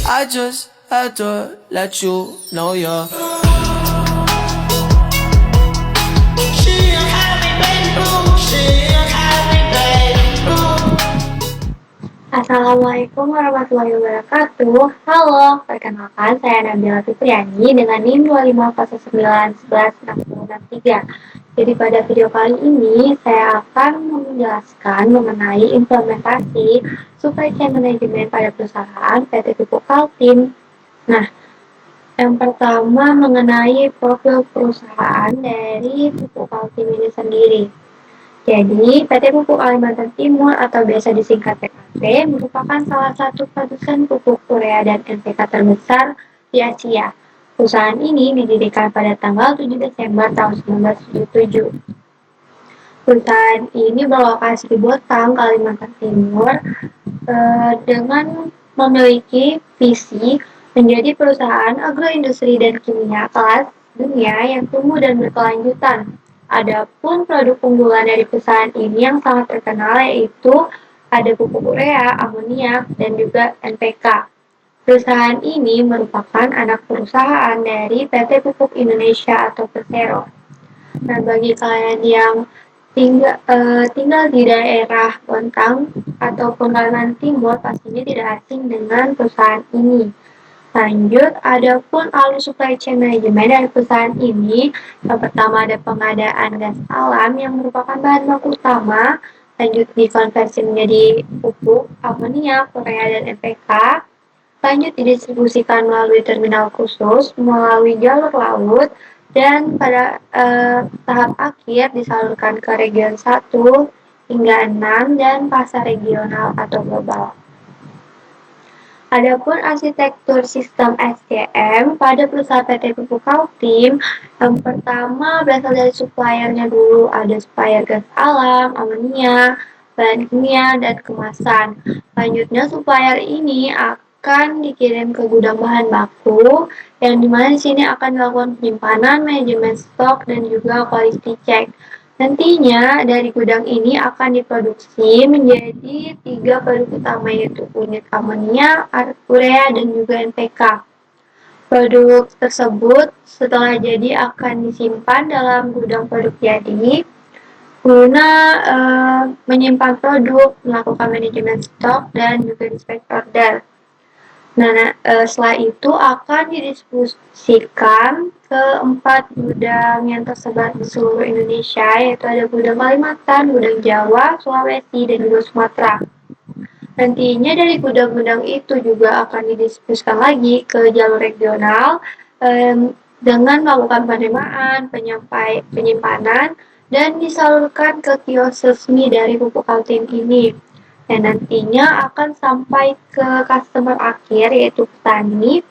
I just had to let you know you're. Assalamualaikum warahmatullahi wabarakatuh. Halo, perkenalkan saya Nabila Fitriani dengan NIM 2509116063. Jadi pada video kali ini saya akan menjelaskan mengenai implementasi supply chain management pada perusahaan PT Pupuk Kaltim. Nah, yang pertama mengenai profil perusahaan dari Pupuk Kaltim ini sendiri. Jadi, PT Pupuk Kalimantan Timur atau biasa disingkat PKT merupakan salah satu produsen pupuk urea dan NPK terbesar di Asia. Perusahaan ini didirikan pada tanggal 7 Desember tahun 1977. Perusahaan ini berlokasi di Botang, Kalimantan Timur, dengan memiliki visi menjadi perusahaan agroindustri dan kimia kelas dunia yang tumbuh dan berkelanjutan. Adapun produk unggulan dari perusahaan ini yang sangat terkenal yaitu ada pupuk urea, amoniak, dan juga NPK. Perusahaan ini merupakan anak perusahaan dari PT Pupuk Indonesia atau Persero. Nah, bagi kalian yang tinggal di daerah Bontang ataupun Kalimantan Timur pastinya tidak asing dengan perusahaan ini. Lanjut, adapun alur supply chain manajemen dari perusahaan ini, yang pertama ada pengadaan gas alam yang merupakan bahan baku utama, lanjut dikonversi menjadi pupuk, amoniak, urea, dan NPK, lanjut didistribusikan melalui terminal khusus, melalui jalur laut, dan pada tahap akhir disalurkan ke region 1 hingga 6 dan pasar regional atau global. Adapun arsitektur sistem SCM pada perusahaan PT Pupuk Kaltim, yang pertama berasal dari suppliernya dulu, ada supplier gas alam, amonia, bahan kimia, dan kemasan. Lanjutnya supplier ini akan dikirim ke gudang bahan baku, yang dimana di sini akan dilakukan penyimpanan, manajemen stok, dan juga quality check. Nantinya dari gudang ini akan diproduksi menjadi 3 produk utama yaitu unit amonia, urea, dan juga NPK. Produk tersebut setelah jadi akan disimpan dalam gudang produk jadi guna menyimpan produk, melakukan manajemen stok, dan juga dispatch order. Nah, setelah itu akan didistribusikan ke 4 gudang yang tersebar di seluruh Indonesia, yaitu ada gudang Kalimantan, gudang Jawa, Sulawesi, dan juga Sumatera. Nantinya dari gudang-gudang itu juga akan didistribusikan lagi ke jalur regional dengan melakukan penerimaan, penyimpanan, dan disalurkan ke kios resmi dari Pupuk Kaltim ini. Dan nantinya akan sampai ke customer akhir yaitu petani.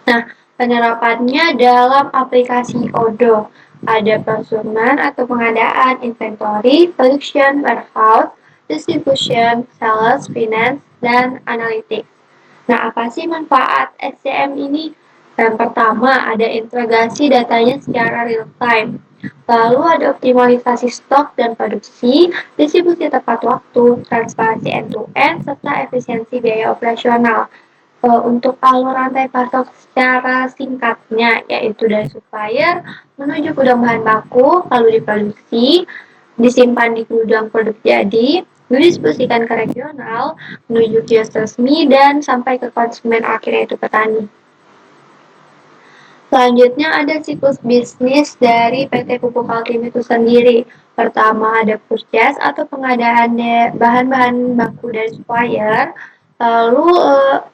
Nah, penerapannya dalam aplikasi ODO ada procurement atau pengadaan, inventory, production, warehouse, distribution, sales, finance, dan analytics. Nah, apa sih manfaat SCM ini? Yang pertama, ada integrasi datanya secara real time. Lalu ada optimalisasi stok dan produksi, distribusi tepat waktu, transparansi end-to-end, serta efisiensi biaya operasional. Untuk alur rantai pasok secara singkatnya, yaitu dari supplier menuju gudang bahan baku, lalu diproduksi, disimpan di gudang produk jadi, didistribusikan ke regional, menuju kios resmi, dan sampai ke konsumen akhir yaitu petani. Selanjutnya ada siklus bisnis dari PT Pupuk Kaltim itu sendiri. Pertama ada purchase atau pengadaan bahan-bahan baku dari supplier. Lalu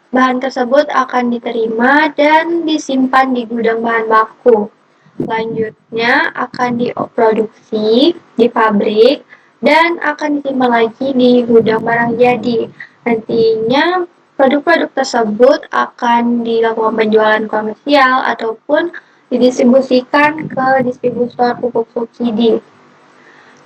bahan tersebut akan diterima dan disimpan di gudang bahan baku. Selanjutnya akan diproduksi di pabrik dan akan disimpan lagi di gudang barang jadi. Nantinya produk-produk tersebut akan dilakukan penjualan komersial ataupun didistribusikan ke distributor pupuk subsidi.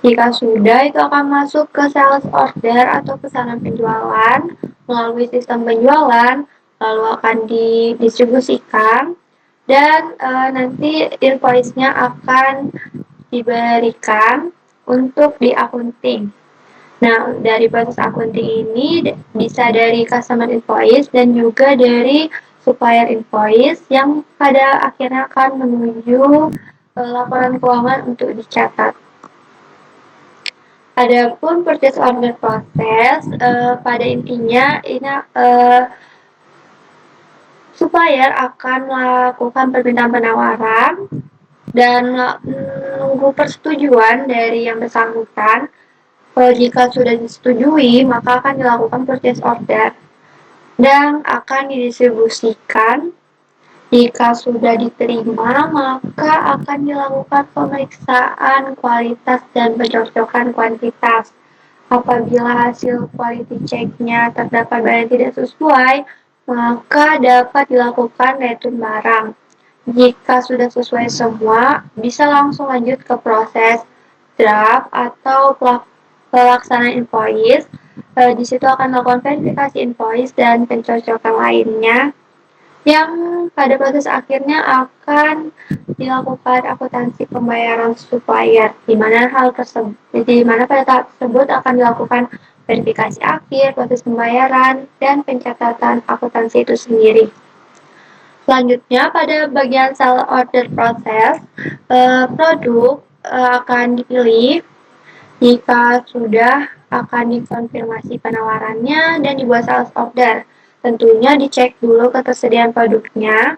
Jika sudah, itu akan masuk ke sales order atau pesanan penjualan melalui sistem penjualan, lalu akan didistribusikan dan nanti invoice-nya akan diberikan untuk di accounting. Nah, dari proses akunting ini bisa dari customer invoice dan juga dari supplier invoice yang pada akhirnya akan menuju laporan keuangan untuk dicatat. Adapun purchase order proses, pada intinya ini supplier akan melakukan permintaan penawaran dan menunggu persetujuan dari yang bersangkutan. Jika sudah disetujui, maka akan dilakukan purchase order dan akan didistribusikan. Jika sudah diterima, maka akan dilakukan pemeriksaan kualitas dan pencocokan kuantitas. Apabila hasil quality check-nya terdapat barang yang tidak sesuai, maka dapat dilakukan return barang. Jika sudah sesuai semua, bisa langsung lanjut ke proses draft atau pelaksanaan invoice. Di situ akan melakukan verifikasi invoice dan pencocokan lainnya yang pada proses akhirnya akan dilakukan akuntansi pembayaran supplier, di mana pada tahap tersebut akan dilakukan verifikasi akhir, proses pembayaran, dan pencatatan akuntansi itu sendiri. Selanjutnya pada bagian sell order proses, produk akan dipilih. Jika sudah, akan dikonfirmasi penawarannya dan dibuat sales order. Tentunya dicek dulu ketersediaan produknya.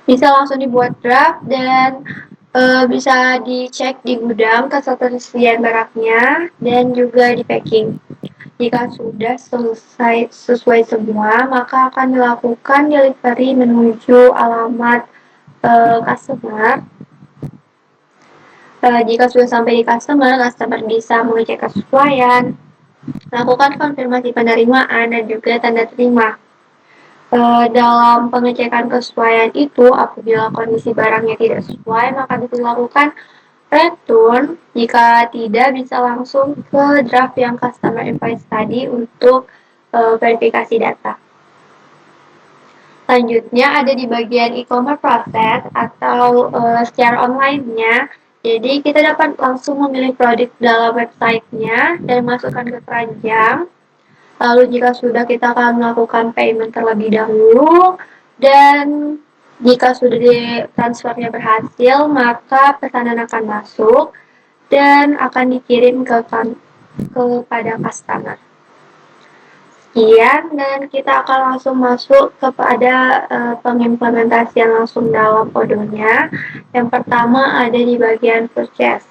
Bisa langsung dibuat draft dan bisa dicek di gudang ketersediaan barangnya dan juga di packing. Jika sudah selesai sesuai semua, maka akan dilakukan delivery menuju alamat customer. Jika sudah sampai di customer bisa mengecek kesesuaian, lakukan konfirmasi penerimaan dan juga tanda terima. Dalam pengecekan kesesuaian itu, apabila kondisi barangnya tidak sesuai, maka dilakukan return. Jika tidak, bisa langsung ke draft yang customer invoice tadi untuk verifikasi data. Selanjutnya ada di bagian e-commerce process atau secara online-nya. Jadi kita dapat langsung memilih produk dalam website-nya dan masukkan ke keranjang. Lalu jika sudah, kita akan melakukan payment terlebih dahulu dan jika sudah transfernya berhasil, maka pesanan akan masuk dan akan dikirim kepada customer. Sekian, dan kita akan langsung masuk kepada pengimplementasian langsung dalam Odoo-nya. Yang pertama ada di bagian purchase.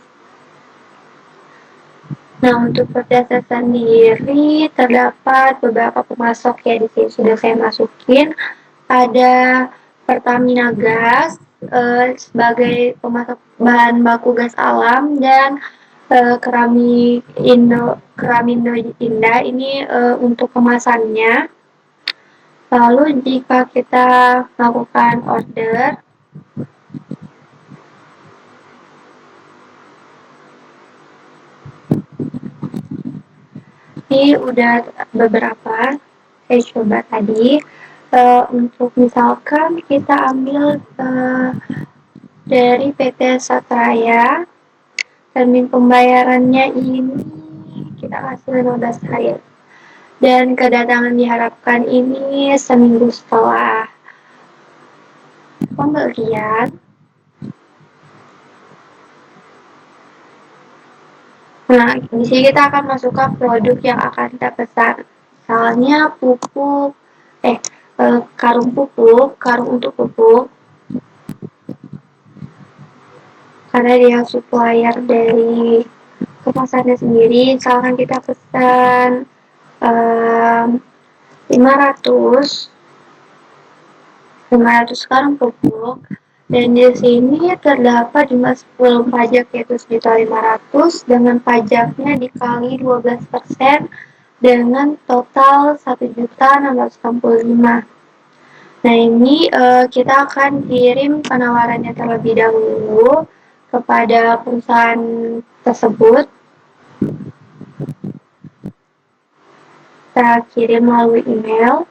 Nah, untuk purchase sendiri terdapat beberapa pemasok ya, di sini sudah saya masukin. Ada Pertamina Gas sebagai pemasok bahan baku gas alam dan Keramindo Indah ini untuk kemasannya. Lalu jika kita melakukan order, ini udah beberapa saya coba tadi. Untuk misalkan kita ambil dari PT Satraya, termin pembayarannya ini kita kasih 15 hari dan kedatangan diharapkan ini seminggu setelah pembelian. Nah, di sini kita akan masukkan produk yang akan kita pesan. Misalnya pupuk, karung pupuk, karung untuk pupuk. Karena dia supplier dari kemasannya sendiri, misalkan kita pesan 500 karung pupuk, dan di sini terdapat jumlah sebelum pajak yaitu 1.500.000 dengan pajaknya dikali 12% dengan total 1.665.000. Nah, ini kita akan kirim penawarannya terlebih dahulu kepada perusahaan tersebut. Kita kirim melalui email.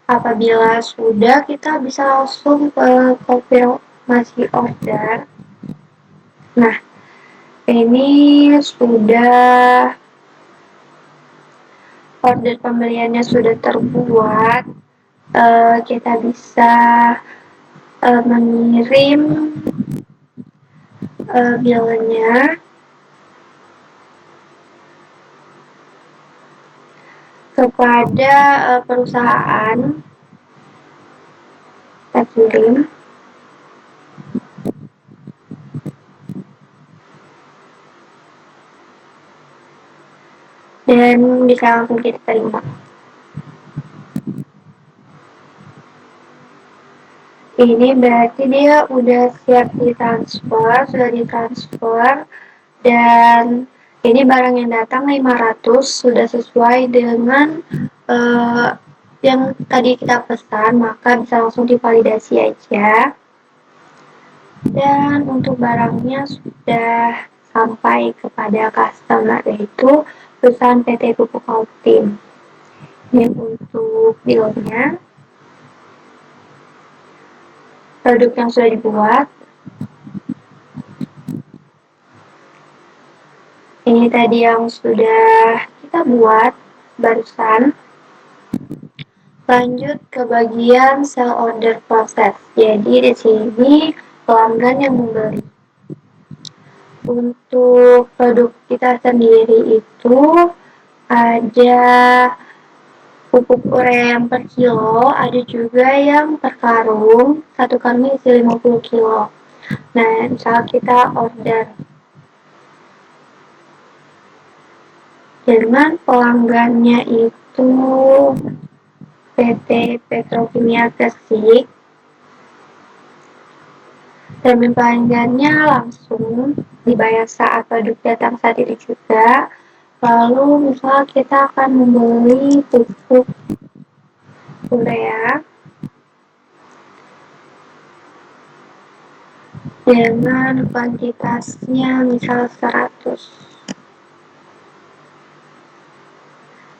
Apabila sudah, kita bisa langsung ke konfirmasi order. Nah, ini sudah order pembeliannya sudah terbuat. Kita bisa mengirim bilnya kepada perusahaan. Kita kirim dan bisa langsung kita terima. Ini berarti dia udah siap ditransfer, sudah ditransfer, dan ini barang yang datang 500 sudah sesuai dengan yang tadi kita pesan, maka bisa langsung divalidasi aja. Dan untuk barangnya sudah sampai kepada customer, yaitu perusahaan PT Pupuk Altim. Ini untuk bilnya, produk yang sudah dibuat. Ini tadi yang sudah kita buat barusan. Lanjut ke bagian sell order process. Jadi di sini pelanggan yang membeli. Untuk produk kita sendiri itu ada pupuk urea yang per kilo, ada juga yang per karung. Satu karung isi 50 kilo. Nah, misal kita order dengan pelanggannya itu PT Petrokimia Gresik, termin pelanggannya langsung dibayar saat produk datang saat itu juga. Lalu misal kita akan membeli pupuk urea dengan kuantitasnya misal 100.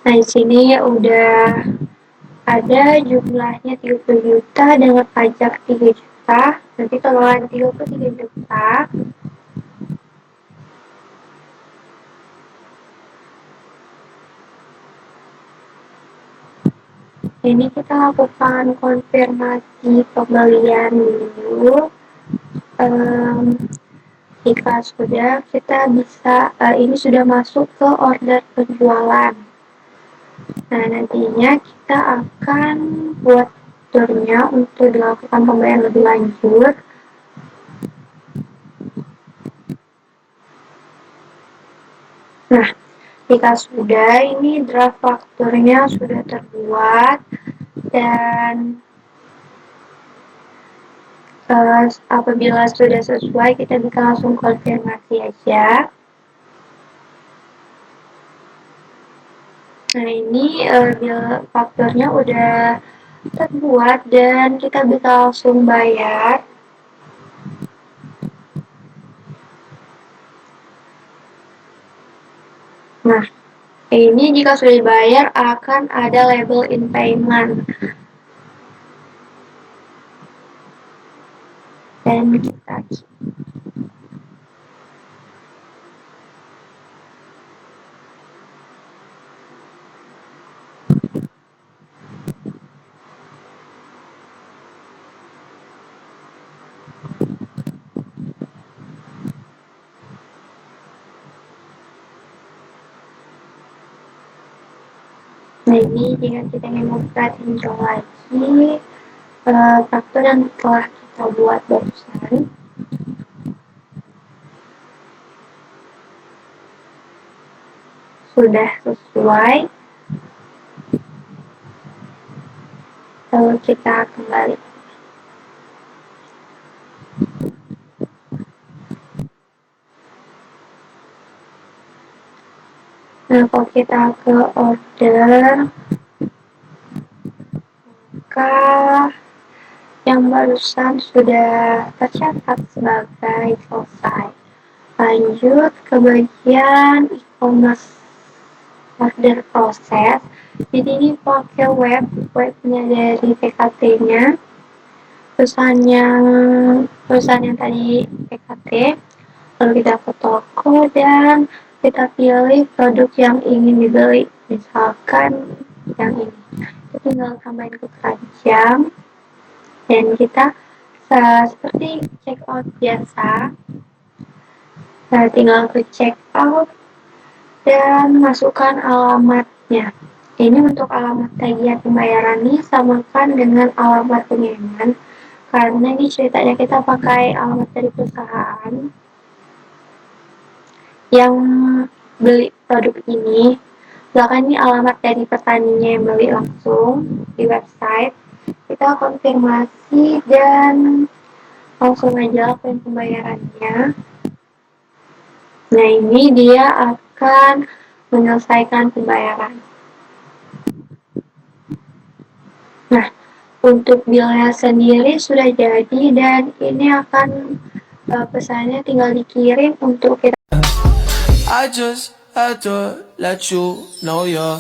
Nah, di sini udah ada jumlahnya 30 juta dengan pajak 3 juta. Nanti totalan 33 juta. Ini kita lakukan konfirmasi pembelian dulu. Jika sudah, kita bisa ini sudah masuk ke order penjualan. Nah, nantinya kita akan buat turnya untuk dilakukan pembelian lebih lanjut. Nah, jika sudah, ini draft fakturnya sudah terbuat dan apabila sudah sesuai, kita bisa langsung konfirmasi aja. Nah, ini fakturnya udah terbuat dan kita bisa langsung bayar. Nah, ini jika sudah dibayar akan ada label in payment. Dan kita Nah, ini jika kita ingin membuka tinjau lagi faktur yang telah kita buat barusan. Sudah sesuai. Lalu kita kembali. Nah, kalau kita ke order, maka yang barusan sudah tercatat sebagai selesai. Lanjut ke bagian e-commerce order proses. Jadi ini pakai webnya dari PKT-nya, perusahaan yang tadi PKT. Lalu kita ke toko dan kita pilih produk yang ingin dibeli, misalkan yang ini. Kita tinggal tambahin ke keranjang dan kita seperti check out biasa. Nah, tinggal ke check out dan masukkan alamatnya. Ini untuk alamat tagihan pembayaran nih samakan dengan alamat pengiriman karena ini ceritanya kita pakai alamat dari perusahaan yang beli produk ini. Bahkan ini alamat dari petaninya yang beli langsung di website. Kita konfirmasi dan langsung aja lakukan pembayarannya. Nah, ini dia akan menyelesaikan pembayaran. Nah, untuk bilnya sendiri sudah jadi dan ini akan pesannya tinggal dikirim untuk kita. I just had to let you know you're